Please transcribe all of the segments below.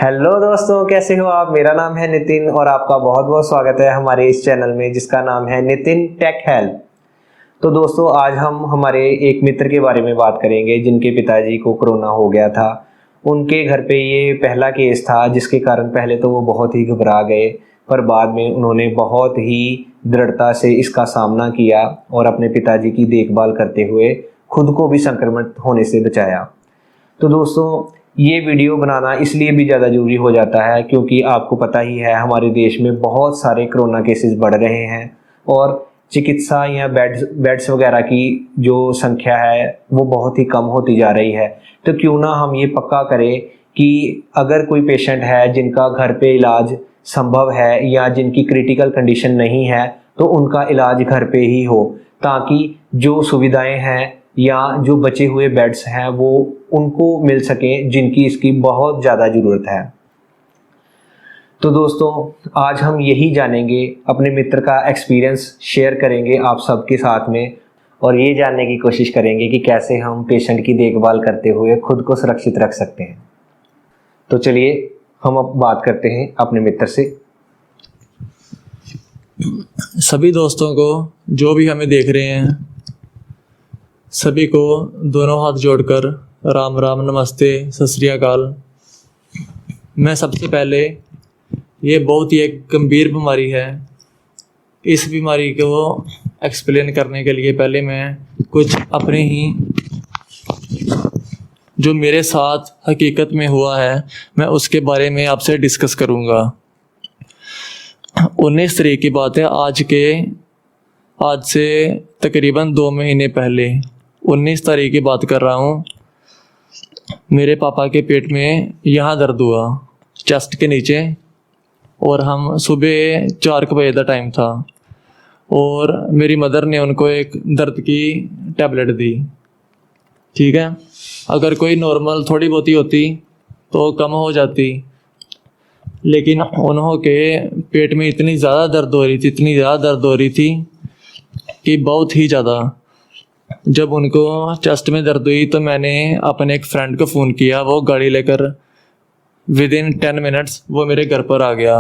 Hello दोस्तों, कैसे हो आप। मेरा नाम है नितिन और आपका बहुत बहुत स्वागत है हमारे इस चैनल में जिसका नाम है नितिन टेक हेल्प। तो दोस्तों, आज हम हमारे एक मित्र के बारे में बात करेंगे जिनके पिताजी को कोरोना हो गया था। उनके घर पे ये पहला केस था, जिसके कारण पहले तो वो बहुत ही घबरा गए, पर बाद में उन्होंने बहुत ही दृढ़ता से इसका सामना किया और अपने पिताजी की देखभाल करते हुए खुद को भी संक्रमित होने से बचाया। तो दोस्तों, ये वीडियो बनाना इसलिए भी ज़्यादा ज़रूरी हो जाता है क्योंकि आपको पता ही है हमारे देश में बहुत सारे कोरोना केसेस बढ़ रहे हैं और चिकित्सा या बेड्स वगैरह की जो संख्या है वो बहुत ही कम होती जा रही है। तो क्यों ना हम ये पक्का करें कि अगर कोई पेशेंट है जिनका घर पे इलाज संभव है या जिनकी क्रिटिकल कंडीशन नहीं है तो उनका इलाज घर पे ही हो, ताकि जो सुविधाएं हैं या जो बचे हुए बेड्स हैं वो उनको मिल सके जिनकी इसकी बहुत ज़्यादा ज़रूरत है। तो दोस्तों, आज हम यही जानेंगे, अपने मित्र का एक्सपीरियंस शेयर करेंगे आप सबके साथ में और ये जानने की कोशिश करेंगे कि कैसे हम पेशेंट की देखभाल करते हुए खुद को सुरक्षित रख सकते हैं। तो चलिए हम अब बात करते हैं अपने मित्र से। सभी दोस्तों को जो भी हमें देख रहे हैं, सभी को दोनों हाथ जोड़कर राम राम, नमस्ते, सत श्री अकाल। मैं सबसे पहले, ये बहुत ही एक गंभीर बीमारी है, इस बीमारी को एक्सप्लेन करने के लिए पहले मैं कुछ अपने ही जो मेरे साथ हकीकत में हुआ है मैं उसके बारे में आपसे डिस्कस करूँगा। 19 तारीख की बात है, आज से तकरीबन 2 महीने पहले 19 तारीख की बात कर रहा हूँ। मेरे पापा के पेट में यहाँ दर्द हुआ, चेस्ट के नीचे, और हम सुबह 4 बजे का टाइम था और मेरी मदर ने उनको एक दर्द की टैबलेट दी। ठीक है, अगर कोई नॉर्मल थोड़ी बहुत ही होती तो कम हो जाती, लेकिन उन्हों के पेट में इतनी ज़्यादा दर्द हो रही थी कि बहुत ही ज़्यादा। जब उनको चेस्ट में दर्द हुई तो मैंने अपने एक फ्रेंड को फ़ोन किया, वो गाड़ी लेकर विदिन 10 मिनट्स वो मेरे घर पर आ गया।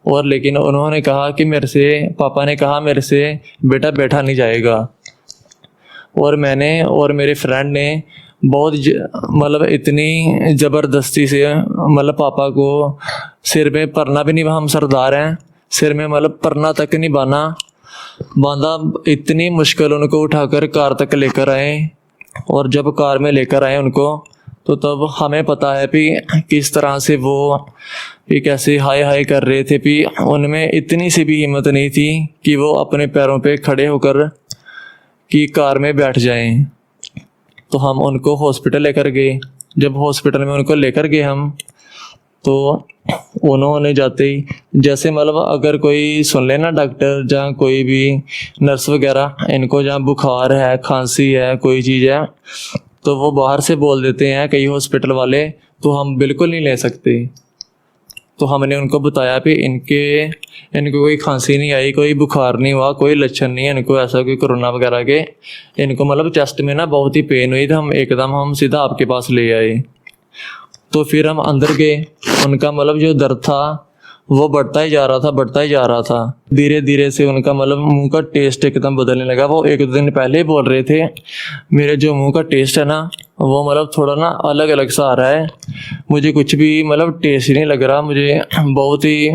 और लेकिन उन्होंने कहा कि पापा ने कहा मेरे से बेटा बैठा नहीं जाएगा। और मैंने और मेरे फ्रेंड ने बहुत मतलब इतनी ज़बरदस्ती से पापा को सिर में परना भी नहीं, हम सरदार हैं, सिर में परना तक नहीं बांधा। इतनी मुश्किल उनको उठाकर कार तक लेकर आए, और जब कार में लेकर आए उनको तो तब हमें पता है भी किस तरह से वो कैसे हाय हाय कर रहे थे भी उनमें इतनी सी भी हिम्मत नहीं थी कि वो अपने पैरों पे खड़े होकर कि कार में बैठ जाएं। तो हम उनको हॉस्पिटल लेकर गए। जब हॉस्पिटल में उनको लेकर गए हम, तो उन्होंने जाते ही जैसे अगर कोई सुन लेना डॉक्टर जहाँ कोई भी नर्स वगैरह, इनको जहाँ बुखार है, खांसी है, कोई चीज़ है, तो वो बाहर से बोल देते हैं कई हॉस्पिटल वाले, तो हम बिल्कुल नहीं ले सकते। तो हमने उनको बताया भी इनको कोई खांसी नहीं आई, कोई बुखार नहीं हुआ, कोई लक्षण नहीं है इनको ऐसा कोई कोरोना वगैरह के। इनको चेस्ट में ना बहुत ही पेन हुई, तो हम सीधा आपके पास ले आए। तो फिर हम अंदर गए, उनका जो दर्द था वो बढ़ता ही जा रहा था। धीरे धीरे से उनका मुंह का टेस्ट एकदम बदलने लगा। वो 1-2 दिन पहले ही बोल रहे थे मेरे जो मुंह का टेस्ट है ना वो थोड़ा ना अलग अलग सा आ रहा है, मुझे कुछ भी टेस्ट ही नहीं लग रहा, मुझे बहुत ही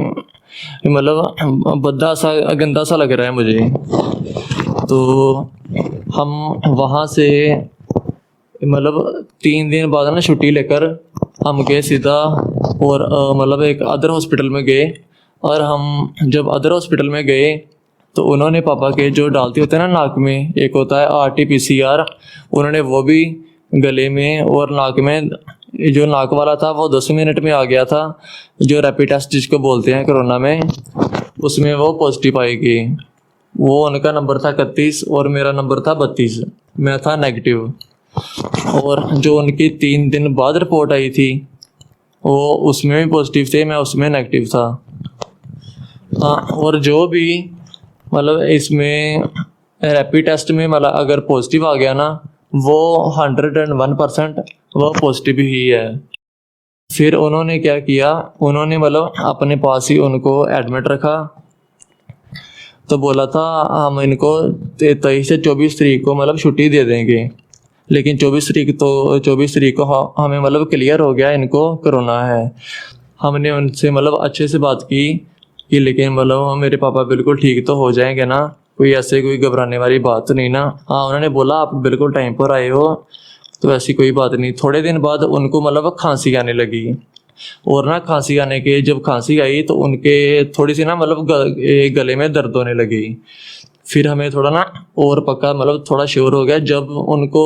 बद्दा सा, गंदा सा लग रहा है मुझे। तो हम वहाँ से 3 दिन बाद ना छुट्टी लेकर हम गए सीधा और एक अदर हॉस्पिटल में गए। और हम जब अदर हॉस्पिटल में गए तो उन्होंने पापा के जो डालते होते हैं ना नाक में, एक होता है RT-PCR, उन्होंने वो भी गले में और नाक में, जो नाक वाला था वो 10 मिनट में आ गया था, जो रैपिड टेस्ट जिसको बोलते हैं कोरोना में, उसमें वो पॉजिटिव आएगी। वो उनका नंबर था 31 और मेरा नंबर था 32, मैं था नेगेटिव। और जो उनकी 3 दिन बाद रिपोर्ट आई थी वो उसमें भी पॉजिटिव थे, मैं उसमें नेगेटिव था। हाँ, और जो भी इसमें रैपिड टेस्ट में अगर पॉजिटिव आ गया ना, वो 101% वो पॉजिटिव ही है। फिर उन्होंने क्या किया, उन्होंने मतलब अपने पास ही उनको एडमिट रखा। तो बोला था हम इनको 23 से 24 तारीख को मतलब छुट्टी दे देंगे, लेकिन 24 तारीख को हमें मतलब क्लियर हो गया इनको कोरोना है। हमने उनसे मतलब अच्छे से बात की कि लेकिन मतलब मेरे पापा बिल्कुल ठीक तो हो जाएंगे ना, कोई ऐसे कोई घबराने वाली बात नहीं ना। हाँ, उन्होंने बोला आप बिल्कुल टाइम पर आए हो, तो ऐसी कोई बात नहीं। थोड़े दिन बाद उनको मतलब खांसी आने लगी, और ना खांसी आने के जब खांसी आई तो उनके थोड़ी सी ना मतलब गले में दर्द होने लगी। फिर हमें थोड़ा ना और पक्का मतलब थोड़ा श्योर हो गया जब उनको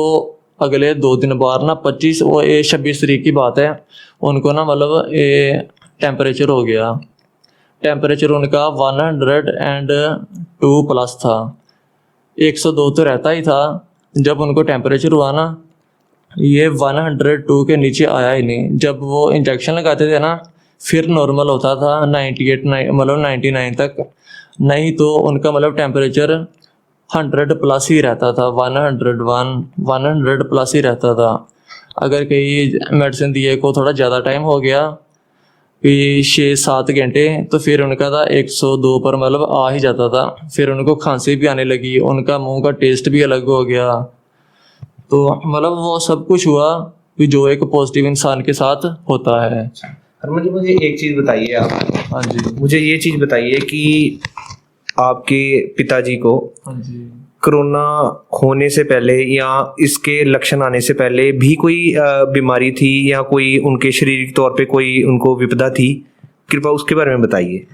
अगले 2 दिन बाद ना 26 तारीख की बात है, उनको ना मतलब टेम्परेचर हो गया। टेम्परेचर उनका 102 प्लस था। 102 तो रहता ही था, जब उनको टेम्परेचर हुआ ना ये 102 के नीचे आया ही नहीं। जब वो इंजेक्शन लगाते थे ना फिर नॉर्मल होता था 98 मतलब 99 तक, नहीं तो उनका मतलब टेम्परेचर 100 प्लस ही रहता था, 101 100 प्लस ही रहता था। अगर कहीं मेडिसिन दिए को थोड़ा ज़्यादा टाइम हो गया कि 6-7 घंटे, तो फिर उनका था 102 पर मतलब आ ही जाता था। फिर उनको खांसी भी आने लगी, उनका मुंह का टेस्ट भी अलग हो गया। तो मतलब वो सब कुछ हुआ कि जो एक पॉजिटिव इंसान के साथ होता है। और मुझे एक चीज़ बताइए आप, हाँ जी। मुझे ये चीज़ बताइए कि आपके पिताजी को हाँ जी। कोरोना होने से पहले या इसके लक्षण आने से पहले भी कोई बीमारी थी या कोई उनके शारीरिक तौर पे कोई उनको विपदा थी? कृपया उसके बारे में बताइए।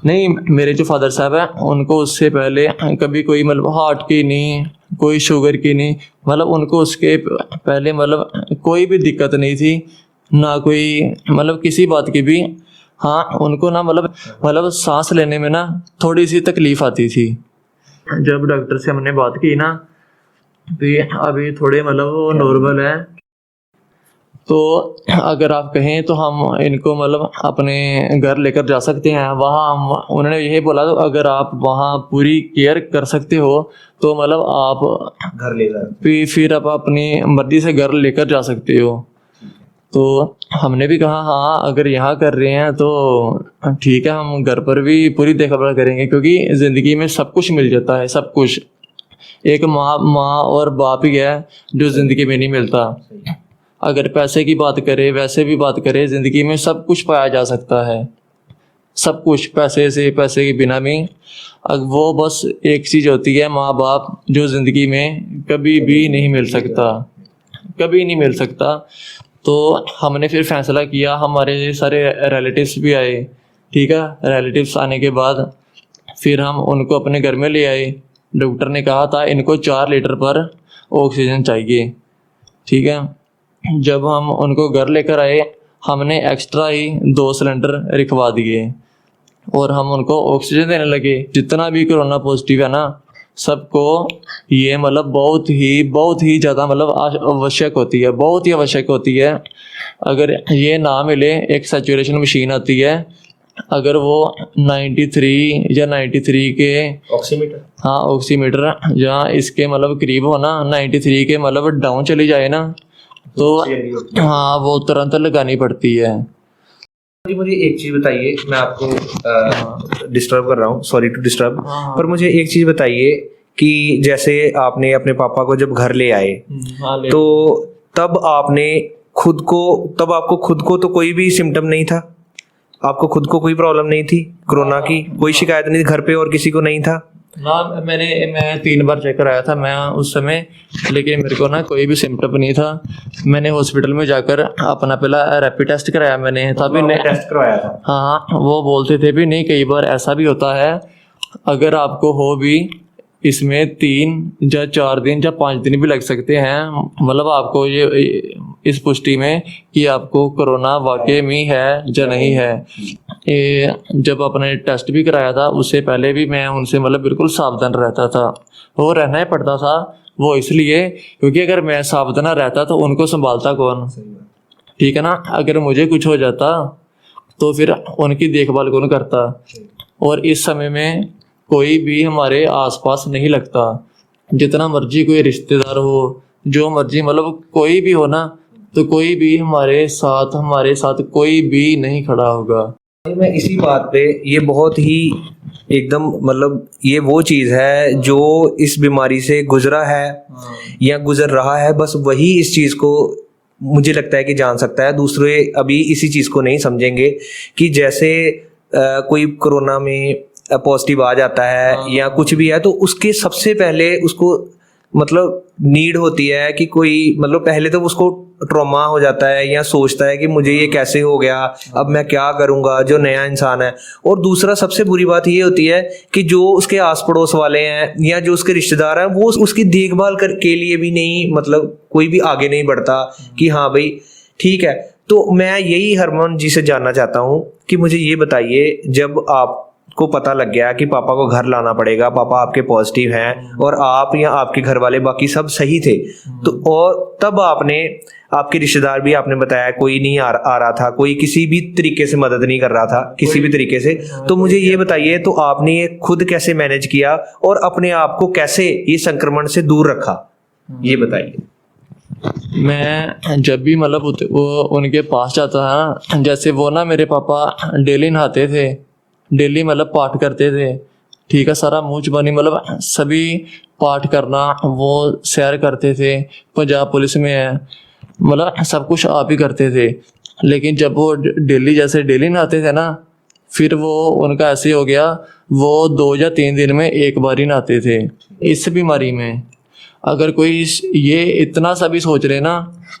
नहीं, मेरे जो फादर साहब हैं उनको उससे पहले कभी कोई मतलब हार्ट की नहीं, कोई शुगर की नहीं, मतलब उनको उसके पहले मतलब कोई भी दिक्कत नहीं थी, ना कोई मतलब किसी बात की भी। हाँ, उनको ना मतलब सांस लेने में ना थोड़ी सी तकलीफ आती थी। जब डॉक्टर से हमने बात की ना तो ये अभी थोड़े मतलब वो नॉर्मल है। तो अगर आप कहें तो हम इनको मतलब अपने घर लेकर जा सकते हैं। वहाँ हम उन्होंने यही बोला, तो अगर आप वहाँ पूरी केयर कर सकते हो तो मतलब आप घर ले जाए फिर आप अपनी मर्जी से घर लेकर जा सकते हो। तो हमने भी कहा हाँ, अगर यहाँ कर रहे हैं तो ठीक है, हम घर पर भी पूरी देखभाल करेंगे, क्योंकि ज़िंदगी में सब कुछ मिल जाता है, सब कुछ। एक माँ और बाप ही है जो ज़िंदगी में नहीं मिलता। अगर पैसे की बात करें, वैसे भी बात करें, ज़िंदगी में सब कुछ पाया जा सकता है, सब कुछ पैसे से, पैसे के बिना भी। अब वो बस एक चीज़ होती है माँ बाप, जो ज़िंदगी में कभी भी नहीं मिल सकता, कभी नहीं मिल सकता। तो हमने फिर फैसला किया, हमारे सारे रिलेटिव्स भी आए, ठीक है। रिलेटिव्स आने के बाद फिर हम उनको अपने घर में ले आए। डॉक्टर ने कहा था इनको 4 लीटर पर ऑक्सीजन चाहिए, ठीक है। जब हम उनको घर लेकर आए, हमने एक्स्ट्रा ही 2 सिलेंडर रखवा दिए और हम उनको ऑक्सीजन देने लगे। जितना भी कोरोना पॉजिटिव है ना, सबको ये मतलब बहुत ही ज़्यादा मतलब आवश्यक होती है, बहुत ही आवश्यक होती है। अगर ये ना मिले, एक सैचुरेशन मशीन आती है, अगर वो 93 या 93 के ऑक्सीमीटर, हाँ ऑक्सीमीटर जहाँ इसके मतलब करीब हो ना, 93 के मतलब डाउन चली जाए ना, तो हाँ वो तुरंत लगानी पड़ती है। मुझे एक चीज बताइए, मैं आपको डिस्टर्ब कर रहा हूँ, सॉरी टू डिस्टर्ब, पर मुझे एक चीज बताइए कि जैसे आपने अपने पापा को जब घर ले आए तो तब आपको खुद को तो कोई भी सिम्टम नहीं था? आपको खुद को कोई प्रॉब्लम नहीं थी कोरोना की? कोई शिकायत नहीं थी घर पे और किसी को नहीं था? ना, मैं 3 बार चेक कराया था मैं उस समय, लेकिन मेरे को ना कोई भी सिम्टम नहीं था। मैंने हॉस्पिटल में जाकर अपना पहला रैपिड टेस्ट कराया मैंने, तभी नहीं टेस्ट करवाया था? हाँ, वो बोलते थे भी नहीं, कई बार ऐसा भी होता है अगर आपको हो भी, इसमें 3 या 4 दिन या 5 दिन भी लग सकते हैं, मतलब आपको ये इस पुष्टि में कि आपको कोरोना वाकई में है या नहीं है। जब अपने टेस्ट भी कराया था उससे पहले भी मैं उनसे मतलब बिल्कुल सावधान रहता था, वो रहना ही पड़ता था। वो इसलिए क्योंकि अगर मैं सावधान रहता तो उनको संभालता कौन, ठीक है ना। अगर मुझे कुछ हो जाता तो फिर उनकी देखभाल कौन करता। और इस समय में कोई भी हमारे आसपास नहीं लगता, जितना मर्जी कोई रिश्तेदार हो, जो मर्जी मतलब कोई भी हो ना, तो कोई भी हमारे साथ कोई भी नहीं खड़ा होगा। मैं इसी बात पे, ये बहुत ही एकदम मतलब ये वो चीज है जो इस बीमारी से गुजरा है या गुजर रहा है, बस वही इस चीज को मुझे लगता है कि जान सकता है। दूसरे अभी इसी चीज को नहीं समझेंगे कि जैसे कोई कोरोना में पॉजिटिव आ जाता है या कुछ भी है, तो उसके सबसे पहले उसको मतलब नीड होती है कि कोई मतलब पहले तो उसको ट्रॉमा हो जाता है या सोचता है कि मुझे ये कैसे हो गया, अब मैं क्या करूंगा, जो नया इंसान है। और दूसरा सबसे बुरी बात ये होती है कि जो उसके आस पड़ोस वाले हैं या जो उसके रिश्तेदार हैं वो उसकी देखभाल के लिए भी नहीं, मतलब कोई भी आगे नहीं बढ़ता कि हाँ भाई ठीक है। तो मैं यही हरमन जी से जानना चाहता हूँ कि मुझे ये बताइए, जब आपको पता लग गया कि पापा को घर लाना पड़ेगा, पापा आपके पॉजिटिव हैं और आप या आपके घर वाले बाकी सब सही थे, तो और तब आपके रिश्तेदार भी आपने बताया कोई नहीं आ रहा था, कोई किसी भी तरीके से मदद नहीं कर रहा था किसी भी तरीके से, तो मुझे ये बताइए तो आपने ये खुद कैसे मैनेज किया और अपने आप को कैसे ये संक्रमण से दूर रखा, ये बताइए। मैं जब भी मतलब वो उनके पास जाता था, जैसे वो ना मेरे पापा डेली नहाते थे, डेली मतलब पाठ करते थे, ठीक है, सारा मुंह जुबानी मतलब सभी पाठ करना, वो सैर करते थे, पंजाब पुलिस में है, मतलब सब कुछ आप ही करते थे। लेकिन जब वो डेली नहाते थे ना, फिर वो उनका ऐसे हो गया, वो 2 या 3 दिन में एक बार ही नहाते थे। इस बीमारी में अगर कोई ये इतना सा भी सोच रहे ना,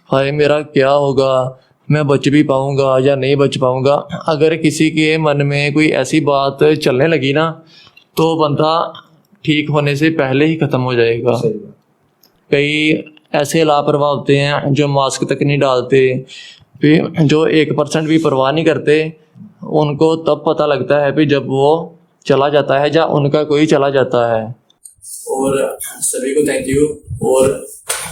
हाय मेरा क्या होगा, मैं बच भी पाऊंगा या नहीं बच पाऊंगा, अगर किसी के मन में कोई ऐसी बात चलने लगी ना, तो बंदा ठीक होने से पहले ही खत्म हो जाएगा। कई ऐसे लापरवाह होते हैं जो मास्क तक नहीं डालते, फिर जो 1% भी परवाह नहीं करते, उनको तब पता लगता है कि जब वो चला जाता है या उनका कोई चला जाता है। और सभी को थैंक यू। और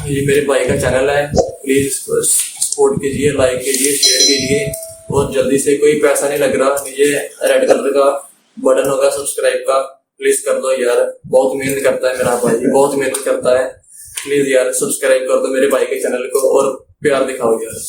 ये मेरे भाई का चैनल है, प्लीज सपोर्ट कीजिए, लाइक कीजिए, शेयर कीजिए। और जल्दी से, कोई पैसा नहीं लग रहा, ये रेड कलर का बटन होगा सब्सक्राइब का, प्लीज कर दो यार, बहुत मेहनत करता है मेरा भाई, बहुत मेहनत करता है, प्लीज यार सब्सक्राइब कर दो मेरे भाई के चैनल को और प्यार दिखाओ यार।